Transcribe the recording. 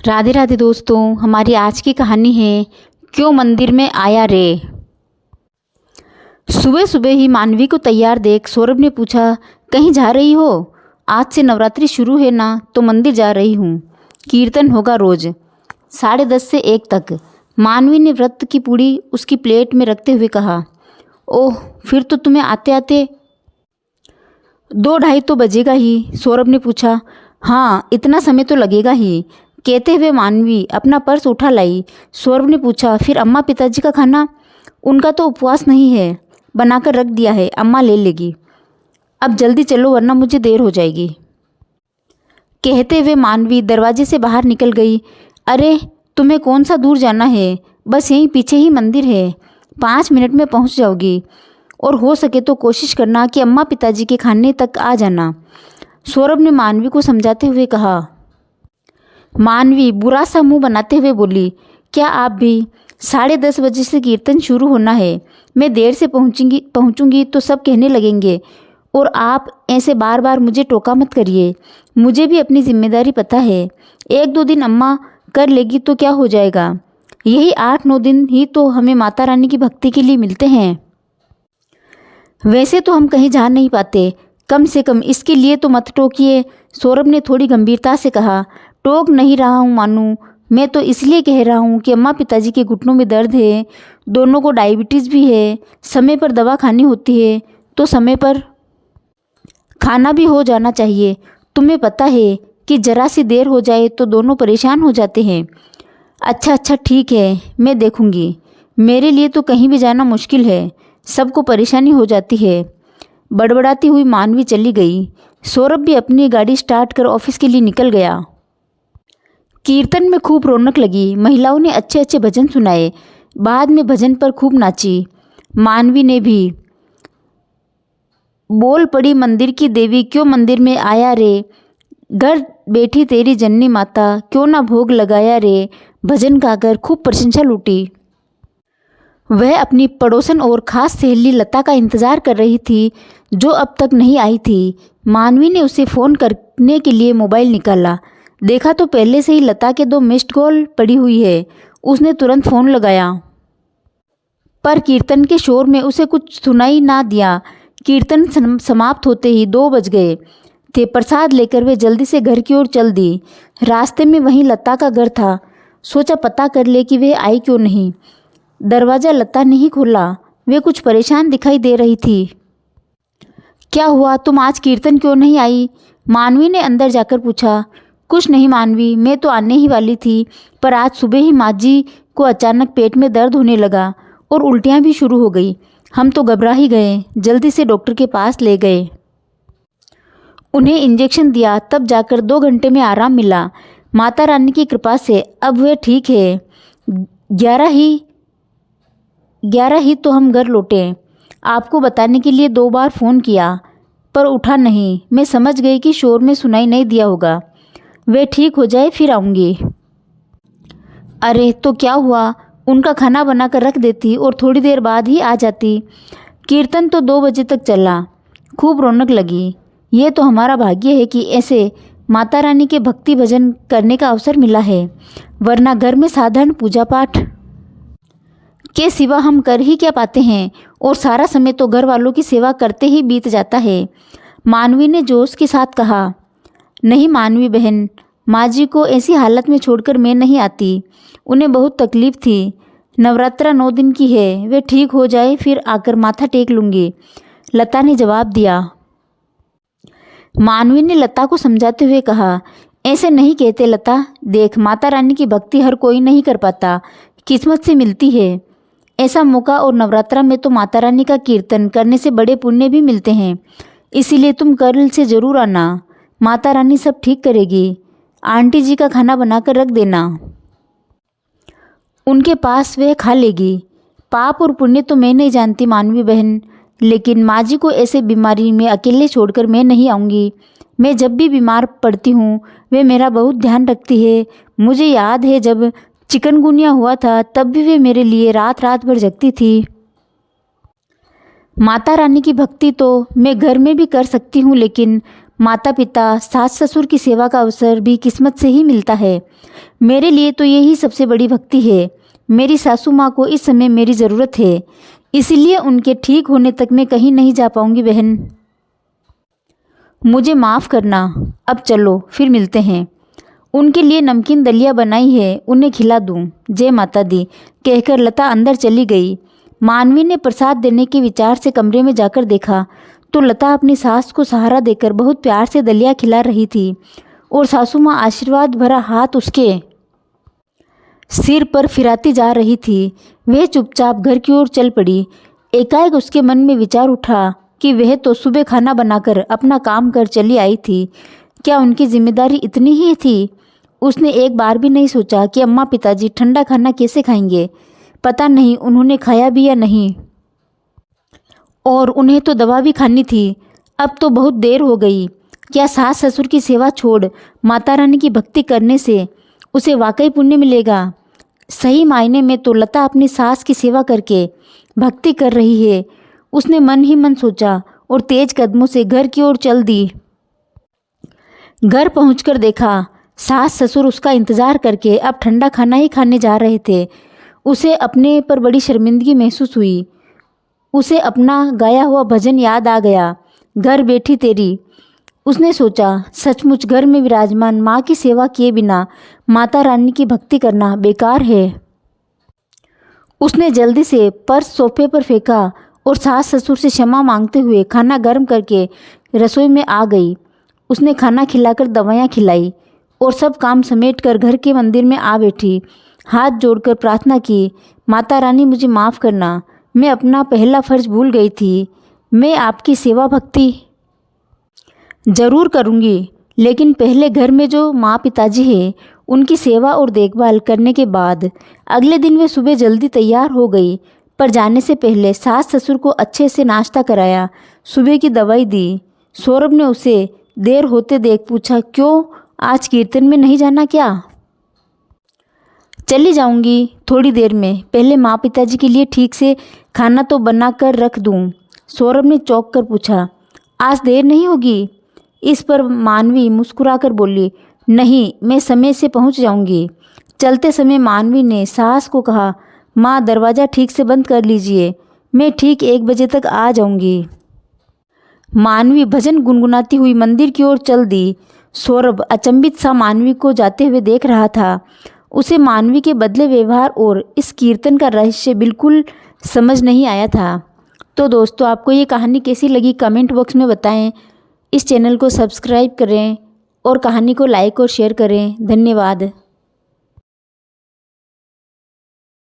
राधे राधे दोस्तों, हमारी आज की कहानी है क्यों मंदिर में आया रे। सुबह सुबह ही मानवी को तैयार देख सौरभ ने पूछा, कहीं जा रही हो? आज से नवरात्रि शुरू है ना, तो मंदिर जा रही हूँ। कीर्तन होगा रोज 10:30 से 1 तक। मानवी ने व्रत की पूड़ी उसकी प्लेट में रखते हुए कहा। ओह, फिर तो तुम्हें आते आते 2-2:30 तो बजेगा ही। सौरभ ने पूछा। हाँ, इतना समय तो लगेगा ही, कहते हुए मानवी अपना पर्स उठा लाई। सौरभ ने पूछा, फिर अम्मा पिताजी का खाना? उनका तो उपवास नहीं है, बनाकर रख दिया है, अम्मा ले लेगी। अब जल्दी चलो वरना मुझे देर हो जाएगी। कहते हुए मानवी दरवाजे से बाहर निकल गई। अरे, तुम्हें कौन सा दूर जाना है, बस यहीं पीछे ही मंदिर है, 5 मिनट में पहुंच जाओगी। और हो सके तो कोशिश करना कि अम्मा पिताजी के खाने तक आ जाना, सौरभ ने मानवी को समझाते हुए कहा। मानवी बुरा सा मुंह बनाते हुए बोली, क्या आप भी? 10:30 बजे से कीर्तन शुरू होना है, मैं देर से पहुंचूंगी तो सब कहने लगेंगे। और आप ऐसे बार बार मुझे टोका मत करिए, मुझे भी अपनी जिम्मेदारी पता है। 1-2 दिन अम्मा कर लेगी तो क्या हो जाएगा, यही 8-9 दिन ही तो हमें माता रानी की भक्ति के लिए मिलते हैं। वैसे तो हम कहीं जा नहीं पाते, कम से कम इसके लिए तो मत टोकिए, सौरभ ने थोड़ी गंभीरता से कहा। टोक नहीं रहा हूँ मानू, मैं तो इसलिए कह रहा हूँ कि अम्मा पिताजी के घुटनों में दर्द है, दोनों को डायबिटीज़ भी है, समय पर दवा खानी होती है, तो समय पर खाना भी हो जाना चाहिए। तुम्हें पता है कि जरा सी देर हो जाए तो दोनों परेशान हो जाते हैं। अच्छा ठीक है, मैं देखूँगी। मेरे लिए तो कहीं भी जाना मुश्किल है, सबको परेशानी हो जाती है। बड़बड़ाती हुई मानवी चली गई। सौरभ भी अपनी गाड़ी स्टार्ट कर ऑफिस के लिए निकल गया। कीर्तन में खूब रौनक लगी, महिलाओं ने अच्छे अच्छे भजन सुनाए, बाद में भजन पर खूब नाची। मानवी ने भी बोल पड़ी, मंदिर की देवी क्यों मंदिर में आया रे, घर बैठी तेरी जननी माता क्यों ना भोग लगाया रे, भजन गाकर खूब प्रशंसा लूटी। वह अपनी पड़ोसन और खास सहेली लता का इंतज़ार कर रही थी, जो अब तक नहीं आई थी। मानवी ने उसे फ़ोन करने के लिए मोबाइल निकाला, देखा तो पहले से ही लता के 2 मिस्ड कॉल पड़ी हुई है। उसने तुरंत फ़ोन लगाया, पर कीर्तन के शोर में उसे कुछ सुनाई ना दिया। कीर्तन समाप्त होते ही 2 बज गए थे। प्रसाद लेकर वे जल्दी से घर की ओर चल दी। रास्ते में वहीं लता का घर था। सोचा पता कर ले कि वह आई क्यों नहीं। दरवाज़ा लता ने ही खोला, वे कुछ परेशान दिखाई दे रही थी। क्या हुआ, तुम आज कीर्तन क्यों नहीं आई? मानवी ने अंदर जाकर पूछा। कुछ नहीं मानवी, मैं तो आने ही वाली थी, पर आज सुबह ही माँ जी को अचानक पेट में दर्द होने लगा और उल्टियाँ भी शुरू हो गई। हम तो घबरा ही गए, जल्दी से डॉक्टर के पास ले गए, उन्हें इंजेक्शन दिया, तब जाकर 2 घंटे में आराम मिला। माता रानी की कृपा से अब वह ठीक है। 11 ही तो हम घर लौटे। आपको बताने के लिए 2 बार फ़ोन किया, पर उठा नहीं। मैं समझ गई कि शोर में सुनाई नहीं दिया होगा। वे ठीक हो जाए फिर आऊँगी। अरे तो क्या हुआ, उनका खाना बनाकर रख देती और थोड़ी देर बाद ही आ जाती। कीर्तन तो 2 बजे तक चला, खूब रौनक लगी। ये तो हमारा भाग्य है कि ऐसे माता रानी के भक्ति भजन करने का अवसर मिला है, वरना घर में साधारण पूजा पाठ के सिवा हम कर ही क्या पाते हैं, और सारा समय तो घर वालों की सेवा करते ही बीत जाता है। मानवी ने जोश के साथ कहा। नहीं मानवी बहन, माँ जी को ऐसी हालत में छोड़कर मैं नहीं आती, उन्हें बहुत तकलीफ़ थी। नवरात्रा 9 दिन की है, वे ठीक हो जाए फिर आकर माथा टेक लूँगी, लता ने जवाब दिया। मानवी ने लता को समझाते हुए कहा। ऐसे नहीं कहते लता, देख माता रानी की भक्ति हर कोई नहीं कर पाता, किस्मत से मिलती है ऐसा मौका, और नवरात्रा में तो माता रानी का कीर्तन करने से बड़े पुण्य भी मिलते हैं। इसीलिए तुम कल से ज़रूर आना, माता रानी सब ठीक करेगी। आंटी जी का खाना बनाकर रख देना, उनके पास वह खा लेगी। पाप और पुण्य तो मैं नहीं जानती मानवी बहन, लेकिन माँ जी को ऐसे बीमारी में अकेले छोड़कर मैं नहीं आऊँगी। मैं जब भी बीमार पड़ती हूँ वे मेरा बहुत ध्यान रखती है। मुझे याद है जब चिकनगुनिया हुआ था, तब भी वे मेरे लिए रात रात भर जगती थी। माता रानी की भक्ति तो मैं घर में भी कर सकती हूँ, लेकिन माता पिता, सास ससुर की सेवा का अवसर भी किस्मत से ही मिलता है। मेरे लिए तो यही सबसे बड़ी भक्ति है। मेरी सासू माँ को इस समय मेरी ज़रूरत है, इसलिए उनके ठीक होने तक मैं कहीं नहीं जा पाऊँगी बहन। मुझे माफ़ करना, अब चलो फिर मिलते हैं। उनके लिए नमकीन दलिया बनाई है, उन्हें खिला दूँ। जय माता दी कहकर लता अंदर चली गई। मानवी ने प्रसाद देने के विचार से कमरे में जाकर देखा तो लता अपनी सास को सहारा देकर बहुत प्यार से दलिया खिला रही थी और सासू माँ आशीर्वाद भरा हाथ उसके सिर पर फिराती जा रही थी। वह चुपचाप घर की ओर चल पड़ी। एकाएक उसके मन में विचार उठा कि वह तो सुबह खाना बनाकर अपना काम कर चली आई थी। क्या उनकी जिम्मेदारी इतनी ही थी? उसने एक बार भी नहीं सोचा कि अम्मा पिताजी ठंडा खाना कैसे खाएंगे। पता नहीं उन्होंने खाया भी या नहीं, और उन्हें तो दवा भी खानी थी। अब तो बहुत देर हो गई। क्या सास ससुर की सेवा छोड़ माता रानी की भक्ति करने से उसे वाकई पुण्य मिलेगा? सही मायने में तो लता अपनी सास की सेवा करके भक्ति कर रही है। उसने मन ही मन सोचा और तेज कदमों से घर की ओर चल दी। घर पहुंचकर देखा सास ससुर उसका इंतज़ार करके अब ठंडा खाना ही खाने जा रहे थे। उसे अपने पर बड़ी शर्मिंदगी महसूस हुई। उसे अपना गाया हुआ भजन याद आ गया, घर बैठी तेरी। उसने सोचा, सचमुच घर में विराजमान माँ की सेवा किए बिना माता रानी की भक्ति करना बेकार है। उसने जल्दी से पर्स सोफे पर फेंका और सास ससुर से क्षमा मांगते हुए खाना गर्म करके रसोई में आ गई। उसने खाना खिलाकर दवाइयाँ खिलाई और सब काम समेटकर घर के मंदिर में आ बैठी। हाथ जोड़कर प्रार्थना की, माता रानी मुझे माफ़ करना, मैं अपना पहला फर्ज भूल गई थी। मैं आपकी सेवा भक्ति ज़रूर करूँगी, लेकिन पहले घर में जो माँ पिताजी हैं उनकी सेवा और देखभाल करने के बाद। अगले दिन वे सुबह जल्दी तैयार हो गई, पर जाने से पहले सास ससुर को अच्छे से नाश्ता कराया, सुबह की दवाई दी। सौरभ ने उसे देर होते देख पूछा, क्यों आज कीर्तन में नहीं जाना क्या? चली जाऊंगी थोड़ी देर में, पहले माँ पिताजी के लिए ठीक से खाना तो बना कर रख दूँ। सौरभ ने चौंक कर पूछा, आज देर नहीं होगी? इस पर मानवी मुस्कुराकर बोली, नहीं, मैं समय से पहुँच जाऊंगी। चलते समय मानवी ने सास को कहा, माँ दरवाज़ा ठीक से बंद कर लीजिए, मैं ठीक 1 बजे तक आ जाऊंगी। मानवी भजन गुनगुनाती हुई मंदिर की ओर चल दी। सौरभ अचंभित सा मानवी को जाते हुए देख रहा था। उसे मानवी के बदले व्यवहार और इस कीर्तन का रहस्य बिल्कुल समझ नहीं आया था। तो दोस्तों, आपको ये कहानी कैसी लगी कमेंट बॉक्स में बताएं। इस चैनल को सब्सक्राइब करें और कहानी को लाइक और शेयर करें। धन्यवाद।